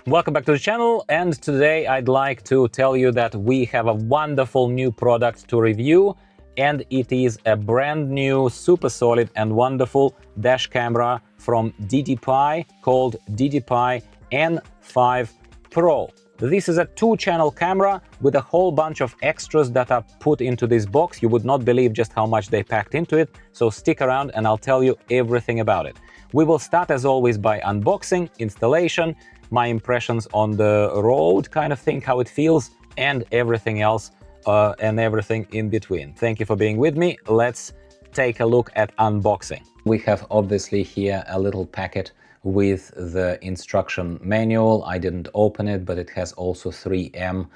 Welcome back to the channel, and today I'd like to tell you that we have a wonderful new product to review, and it is a brand new, super solid and wonderful dash camera from DDPAI called DDPAI N5 Pro. This is a 2-channel camera with a whole bunch of extras that are put into this box. You would not believe just how much they packed into it, so stick around and I'll tell you everything about it. We will start as always by unboxing, installation, my impressions on the road kind of thing, how it feels, and everything else and everything in between. Thank you for being with me. Let's take a look at unboxing. We have obviously here a little packet with the instruction manual. I didn't open it, but it has also 3M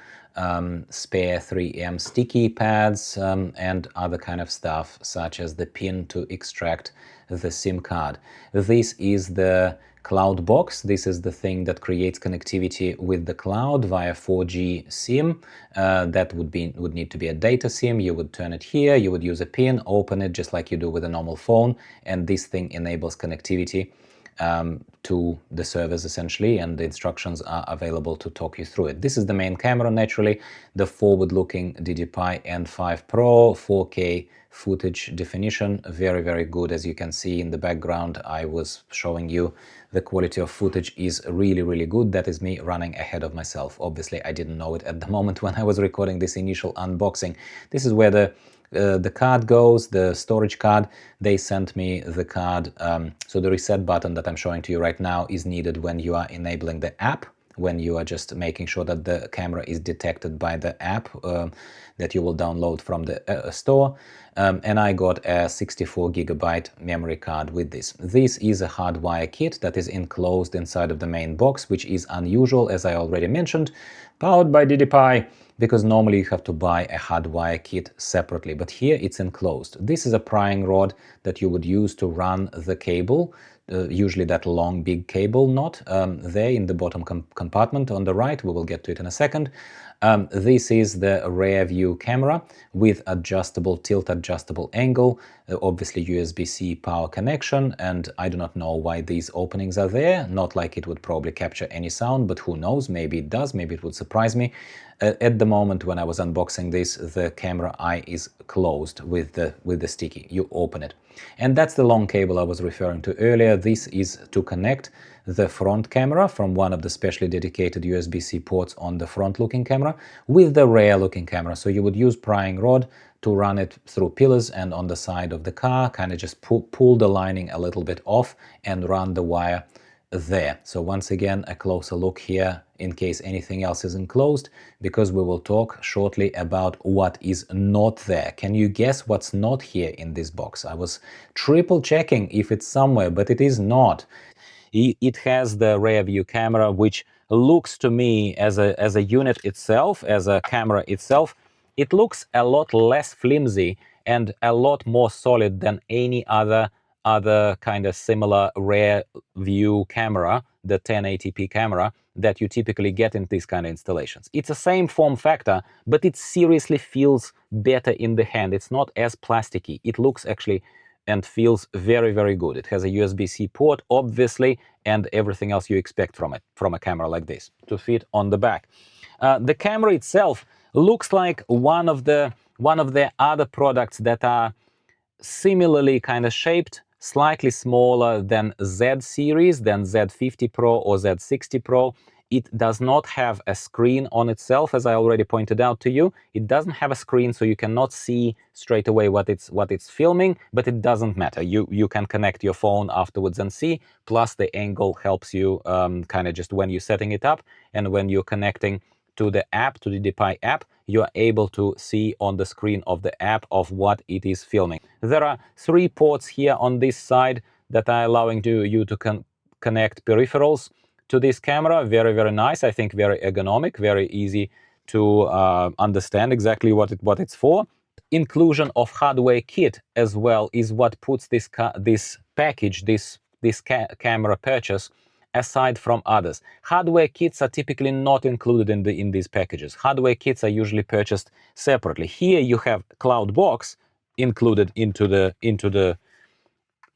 spare 3M sticky pads and other kind of stuff, such as the pin to extract the SIM card. This is the cloud box. This is the thing that creates connectivity with the cloud via 4G SIM. That would need to be a data SIM. You would turn it here, you would use a pin, open it just like you do with a normal phone, and this thing enables connectivity to the servers essentially, and the instructions are available to talk you through it. This is the main camera, naturally, the forward-looking DDPAI N5 Pro, 4K footage definition, very, very good. As you can see in the background, I was showing you the quality of footage is really, really good. That is me running ahead of myself. Obviously, I didn't know it at the moment when I was recording this initial unboxing. This is where the card goes, the storage card. They sent me the card. So the reset button that I'm showing to you right now is needed when you are enabling the app, when you are just making sure that the camera is detected by the app that you will download from the store. And I got a 64 GB memory card with this. This is a hardwire kit that is enclosed inside of the main box, which is unusual, as I already mentioned, powered by DDPAI, because normally you have to buy a hardwire kit separately, but here it's enclosed. This is a prying rod that you would use to run the cable, usually that long big cable knot there in the bottom compartment on the right. We will get to it in a second. This is the rear view camera with adjustable tilt adjustable angle, obviously USB-C power connection, and I do not know why these openings are there. Not like it would probably capture any sound, but who knows, maybe it does, maybe it would surprise me. At the moment when I was unboxing this, the camera eye is closed with the sticky. You open it, and that's the long cable I was referring to earlier. This is to connect the front camera from one of the specially dedicated USB-C ports on the front-looking camera with the rear-looking camera. So you would use prying rod to run it through pillars and on the side of the car, kind of just pull the lining a little bit off and run the wire there. So once again, a closer look here in case anything else is enclosed, because we will talk shortly about what is not there. Can you guess what's not here in this box? I was triple checking if it's somewhere, but it is not. It has the rear view camera, which looks to me as a unit itself, as a camera itself, it looks a lot less flimsy and a lot more solid than any other kind of similar rear view camera, the 1080p camera that you typically get in these kind of installations. It's the same form factor, but it seriously feels better in the hand. It's not as plasticky. It looks actually and feels very, very good. It has a USB-C port, obviously, and everything else you expect from it, from a camera like this, to fit on the back. The camera itself looks like one of the other products that are similarly kind of shaped, slightly smaller than Z series, than Z50 Pro or Z60 Pro. It does not have a screen on itself, as I already pointed out to you. It doesn't have a screen, so you cannot see straight away what it's filming, but it doesn't matter. You can connect your phone afterwards and see, plus the angle helps you kind of just when you're setting it up, and when you're connecting to the app, to the DDPAI app, you are able to see on the screen of the app of what it is filming. There are 3 ports here on this side that are allowing you to connect peripherals to this camera. Very, very nice. I think very ergonomic, very easy to understand exactly what it's for. Inclusion of hardware kit as well is what puts this package, this camera purchase aside from others. Hardware kits are typically not included in these packages. Hardware kits are usually purchased separately. Here you have cloud box included into the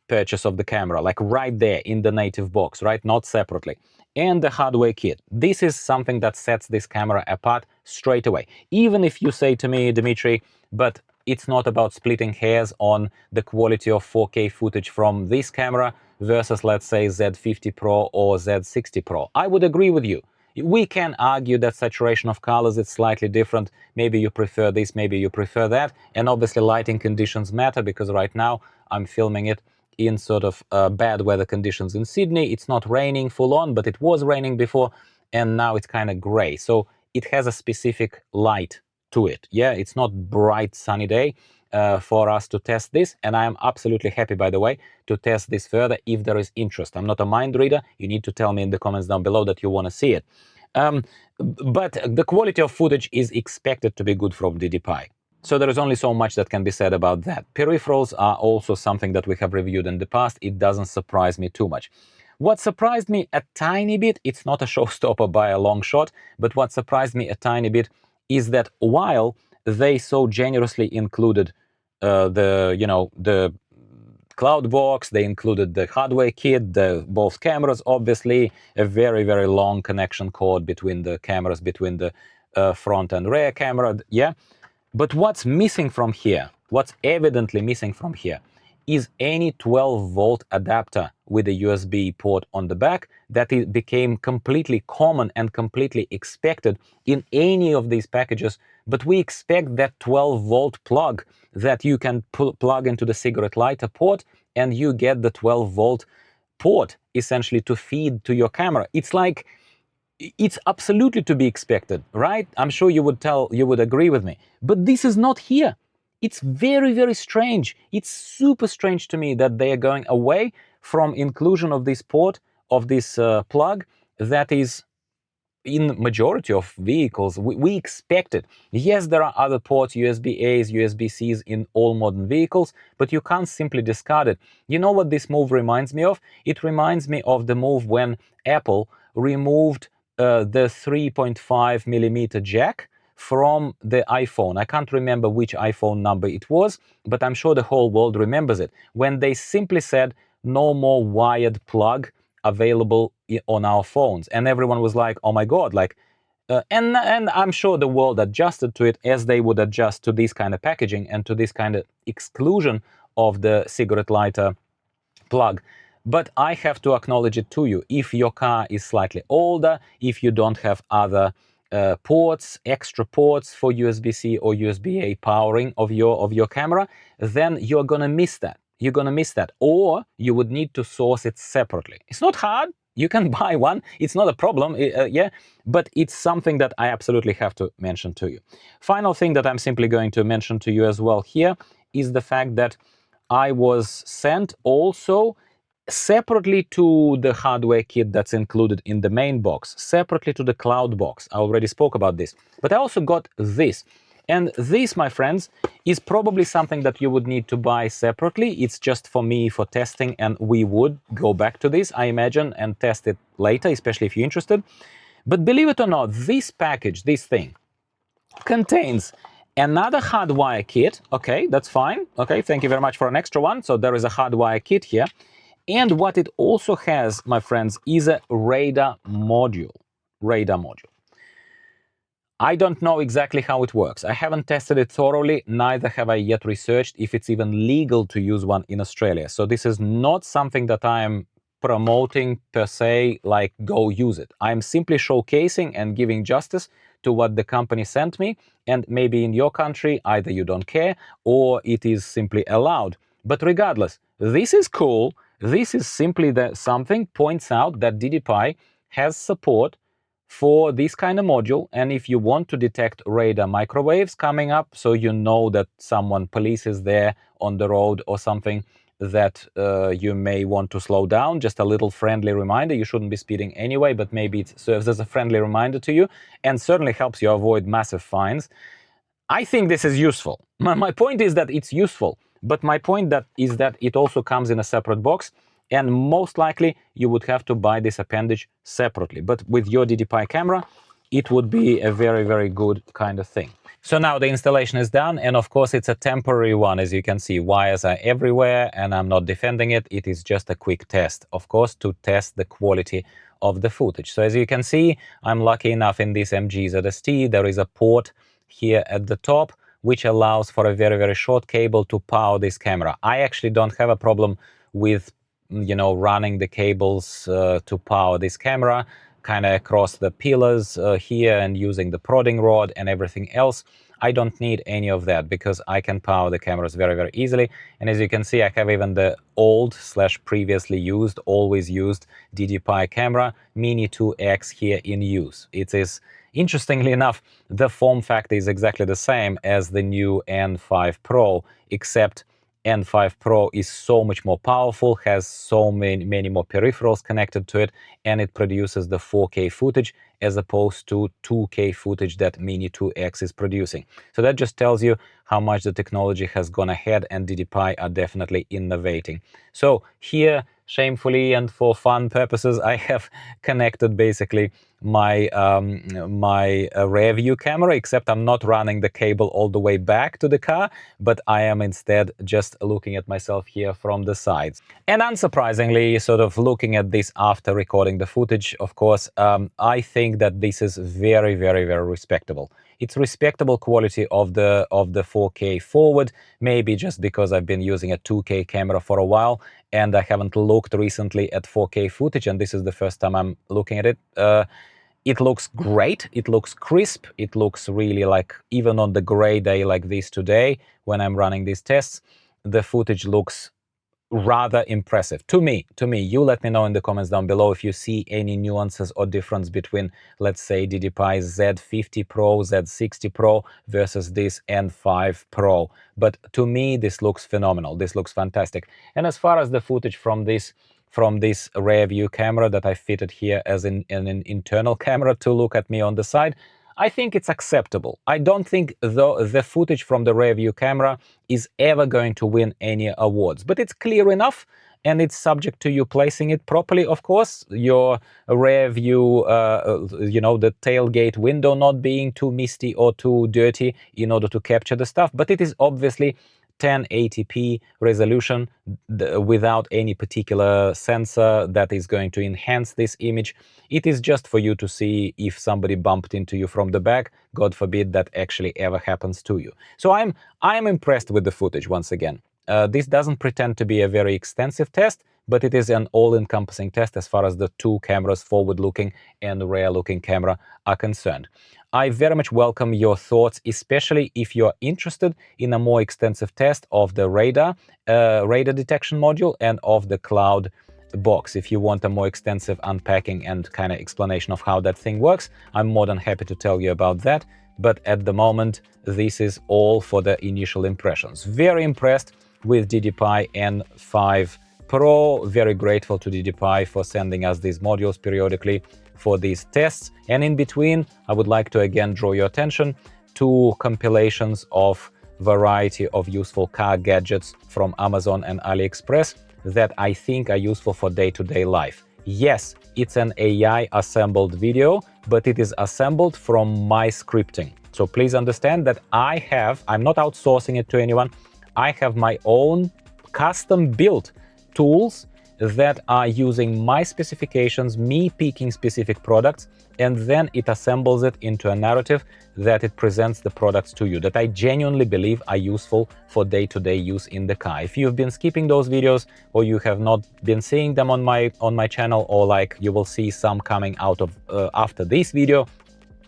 purchase of the camera, like right there in the native box, right? Not separately. and the hardware kit. This is something that sets this camera apart straight away. Even if you say to me, Dimitri, but it's not about splitting hairs on the quality of 4K footage from this camera versus, let's say, Z50 Pro or Z60 Pro. I would agree with you. We can argue that saturation of colors is slightly different. Maybe you prefer this, maybe you prefer that. And obviously lighting conditions matter, because right now I'm filming it in sort of bad weather conditions in Sydney. It's not raining full on, but it was raining before, and now it's kind of gray. So it has a specific light to it. Yeah, it's not bright sunny day for us to test this, and I am absolutely happy, by the way, to test this further if there is interest. I'm not a mind reader. You need to tell me in the comments down below that you want to see it. But the quality of footage is expected to be good from DDPAI. So there is only so much that can be said about that. Peripherals are also something that we have reviewed in the past. It doesn't surprise me too much. What surprised me a tiny bit, it's not a showstopper by a long shot, but what surprised me a tiny bit is that while they so generously included the cloud box, they included the hardware kit, both cameras, obviously, a very, very long connection cord between the cameras, between the front and rear camera, yeah. But what's missing from here, what's evidently missing from here, is any 12-volt adapter with a USB port on the back. That it became completely common and completely expected in any of these packages. But we expect that 12-volt plug that you can plug into the cigarette lighter port, and you get the 12-volt port essentially to feed to your camera. It's absolutely to be expected, right? I'm sure you would agree with me. But this is not here. It's very, very strange. It's super strange to me that they are going away from inclusion of this port, of this plug that is in majority of vehicles. We expect it. Yes, there are other ports, USB-A's, USB-C's in all modern vehicles, but you can't simply discard it. You know what this move reminds me of? It reminds me of the move when Apple removed the 3.5 millimeter jack from the iPhone. I can't remember which iPhone number it was, but I'm sure the whole world remembers it. When they simply said, no more wired plug available on our phones. And everyone was like, oh my God, like, and I'm sure the world adjusted to it as they would adjust to this kind of packaging and to this kind of exclusion of the cigarette lighter plug. But I have to acknowledge it to you. If your car is slightly older, if you don't have other ports, extra ports for USB-C or USB-A powering of your camera, then you're gonna miss that. You're gonna miss that, or you would need to source it separately. It's not hard. You can buy one. It's not a problem, yeah. But it's something that I absolutely have to mention to you. Final thing that I'm simply going to mention to you as well here is the fact that I was sent also separately to the hardware kit that's included in the main box, separately to the cloud box. I already spoke about this. But I also got this. And this, my friends, is probably something that you would need to buy separately. It's just for me for testing, and we would go back to this, I imagine, and test it later, especially if you're interested. But believe it or not, this package, this thing, contains another hardwire kit. Okay, that's fine. Okay, thank you very much for an extra one. So there is a hardwire kit here. And what it also has, my friends, is a radar module. Radar module. I don't know exactly how it works. I haven't tested it thoroughly, neither have I yet researched if it's even legal to use one in Australia. So this is not something that I am promoting per se, like go use it. I'm simply showcasing and giving justice to what the company sent me, and maybe in your country, either you don't care or it is simply allowed. But regardless, this is cool. This is simply something points out that DDPAI has support for this kind of module, and if you want to detect radar microwaves coming up, so you know that police is there on the road or something, that you may want to slow down, just a little friendly reminder. You shouldn't be speeding anyway, but maybe it serves as a friendly reminder to you and certainly helps you avoid massive fines. I think this is useful. My point is that it's useful, but my point is that it also comes in a separate box. And most likely you would have to buy this appendage separately. But with your DDPAI camera, it would be a very, very good kind of thing. So now the installation is done, and of course it's a temporary one. As you can see, wires are everywhere, and I'm not defending it. It is just a quick test, of course, to test the quality of the footage. So as you can see, I'm lucky enough in this MG ZST, there is a port here at the top, which allows for a very, very short cable to power this camera. I actually don't have a problem with, you know, running the cables to power this camera kind of across the pillars here and using the prodding rod and everything else. I don't need any of that because I can power the cameras very, very easily. And as you can see, I have even the old / previously used, always used DDPAI camera Mini 2X here in use. It is, interestingly enough, the form factor is exactly the same as the new N5 Pro, except N5 Pro is so much more powerful, has so many more peripherals connected to it, and it produces the 4K footage as opposed to 2K footage that Mini 2X is producing. So that just tells you how much the technology has gone ahead, and DDPAI are definitely innovating. So here, shamefully and for fun purposes, I have connected basically my rear view camera, except I'm not running the cable all the way back to the car, but I am instead just looking at myself here from the sides. And unsurprisingly, sort of looking at this after recording the footage, of course, I think that this is very, very, very respectable. It's respectable quality of the 4K forward, maybe just because I've been using a 2K camera for a while and I haven't looked recently at 4K footage, and this is the first time I'm looking at it. It looks great, it looks crisp, it looks really like, even on the gray day like this today, when I'm running these tests, the footage looks rather impressive to me. You let me know in the comments down below if you see any nuances or difference between, let's say, DDPAI Z50 Pro, Z60 Pro versus this N5 Pro. But to me, this looks phenomenal. This looks fantastic. And as far as the footage from this rear view camera that I fitted here as an internal camera to look at me on the side, I think it's acceptable. I don't think the footage from the rear view camera is ever going to win any awards, but it's clear enough, and it's subject to you placing it properly, of course. Your rear view, you know, the tailgate window not being too misty or too dirty in order to capture the stuff, but it is obviously 1080p resolution without any particular sensor that is going to enhance this image. It is just for you to see if somebody bumped into you from the back. God forbid that actually ever happens to you. So I'm impressed with the footage once again. This doesn't pretend to be a very extensive test, but it is an all-encompassing test as far as the two cameras, forward-looking and rear-looking camera, are concerned. I very much welcome your thoughts, especially if you're interested in a more extensive test of the radar detection module and of the cloud box. If you want a more extensive unpacking and kind of explanation of how that thing works, I'm more than happy to tell you about that. But at the moment, this is all for the initial impressions. Very impressed with DDPAI N5 Pro. Very grateful to DDPAI for sending us these modules periodically for these tests. And in between, I would like to again draw your attention to compilations of variety of useful car gadgets from Amazon and AliExpress that I think are useful for day-to-day life. Yes, it's an AI assembled video, but it is assembled from my scripting. So please understand that I'm not outsourcing it to anyone. I have my own custom built tools that are using my specifications, me picking specific products, and then it assembles it into a narrative that it presents the products to you that I genuinely believe are useful for day-to-day use in the car. If you've been skipping those videos, or you have not been seeing them on my channel, or like you will see some coming out of after this video,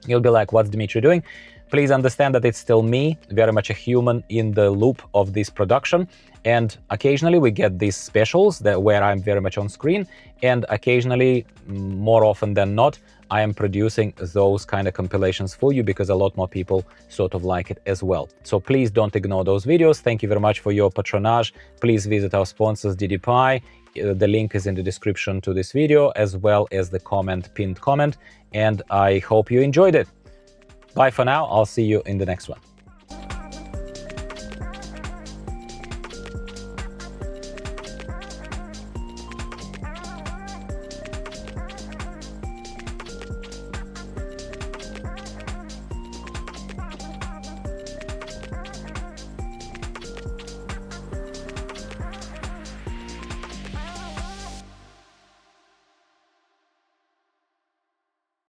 you'll be like, what's Dmitry doing? Please understand that it's still me, very much a human in the loop of this production. And occasionally we get these specials where I'm very much on screen, and occasionally, more often than not, I am producing those kind of compilations for you because a lot more people sort of like it as well. So please don't ignore those videos. Thank you very much for your patronage. Please visit our sponsors, DDPAI. The link is in the description to this video, as well as the pinned comment, and I hope you enjoyed it. Bye for now. I'll see you in the next one.